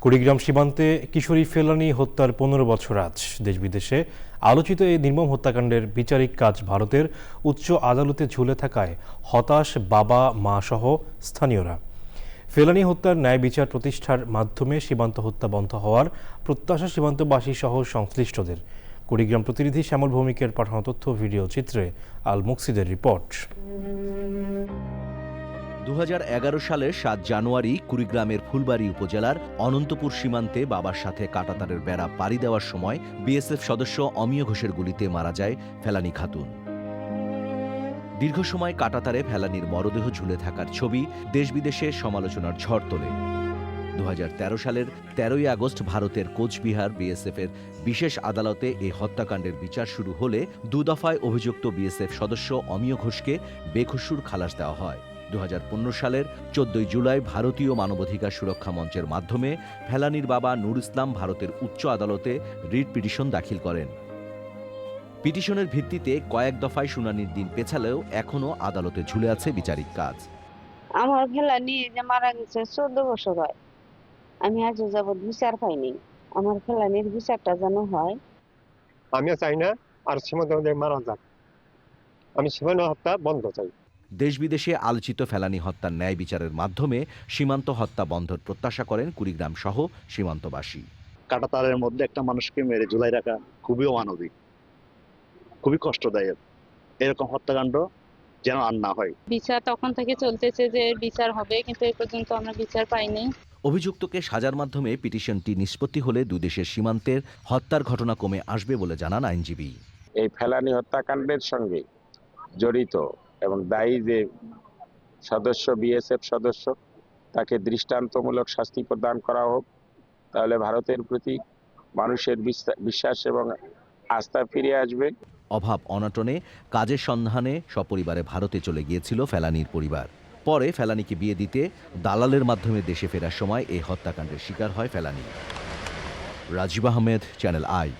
কুড়িগ্রাম সীমান্তে কিশোরী ফেলানী হত্যার ১৫ বছর আজ। দেশ বিদেশে আলোচিত এই নির্মম হত্যাকাণ্ডের বিচারিক কাজ ভারতের উচ্চ আদালতে ঝুলে থাকায় হতাশ বাবা মা সহ স্থানীয়রা। ফেলানী হত্যার ন্যায় বিচার প্রতিষ্ঠার মাধ্যমে সীমান্ত হত্যা বন্ধ হওয়ার প্রত্যাশা সীমান্তবাসী সহ সংশ্লিষ্টদের। কুড়িগ্রাম প্রতিনিধি শ্যামল ভৌমিকের পাঠানো তথ্য ভিডিও চিত্রে আল মুকসিদের রিপোর্ট। ২০১১ সালের ৭ জানুয়ারি কুড়িগ্রামের ফুলবাড়ী উপজেলার অনন্তপুর সীমান্তে বাবার সাথে কাঁটাতারের বেড়া পাড়ি দেওয়ার সময় বিএসএফ সদস্য অমিয় ঘোষের গুলিতে মারা যায় ফেলানী খাতুন। দীর্ঘ সময় কাঁটাতারে ফেলানীর মরদেহ ঝুলে থাকার ছবি দেশ বিদেশে সমালোচনার ঝড় তোলে। ২০১৩ সালের ১৩ই আগস্ট ভারতের কোচবিহার বিএসএফের বিশেষ আদালতে এই হত্যাকাণ্ডের বিচার শুরু হলে দুদফায় অভিযুক্ত বিএসএফ সদস্য অমিয় ঘোষকে বেকসুর খালাস দেওয়া হয়। ২০১৫ সালের ১৪ই জুলাই ভারতীয় মানবাধিকার সুরক্ষা মঞ্চের মাধ্যমে ফেলানীর বাবা নূর ইসলাম ভারতের উচ্চ আদালতে রিট পিটিশন দাখিল করেন। পিটিশনের ভিত্তিতে কয়েক দফায় শুনানির দিন পেছালেও এখনও আদালতে ঝুলে আছে বিচারিক কাজ। আমার ফেলানী যে মারা গেছে ১৪ বছর হয়, আমি আজ যাবৎ বিচার পাইনি। আমার ফেলানীর বিচারটা যেন হয়। আমিও চাই না আর সীমান্ত মারা যাক, আমি সীমান্ত হত্যা বন্ধ চাই। দেশ বিদেশে আলোচিত ফেলানী হত্যার ন্যায় বিচারের মাধ্যমে সীমান্ত হত্যা বন্ধের প্রত্যাশা করেন কুড়িগ্রাম সহ সীমান্তবাসী। কাঁটাতারের মধ্যে একটা মানুষকে মেরে ঝুলাই রাখা খুবই অমানবিক, খুবই কষ্টদায়ক। এরকম হত্যাকাণ্ড যেন আর না হয়। বিচার তখন থেকে চলতেছে যে বিচার হবে, কিন্তু এই পর্যন্ত আমরা বিচার পাইনি। অভিযুক্তকে সাজার মাধ্যমে পিটিশনটি নিষ্পত্তি হলে দুই দেশের সীমান্তের হত্যার ঘটনা কমে আসবে বলে জানান আইনজীবী। এই ফেলানী হত্যাকাণ্ডের সঙ্গে জড়িত এবং দায়ী যে সদস্য বিএসএফ সদস্য, তাকে দৃষ্টান্তমূলক শাস্তি প্রদান করা হোক, তাহলে ভারতের প্রতি মানুষের বিশ্বাস এবং আস্থা ফিরে আসবে। অভাব অনটনে কাজের সন্ধানে সপরিবারে ভারতে চলে গিয়েছিল ফেলানীর পরিবার। পরে ফেলানীকে বিয়ে দিতে দালালের মাধ্যমে দেশে ফেরার সময় এই হত্যাকাণ্ডের শিকার হয় ফেলানী। Rajib Ahmed, channel I.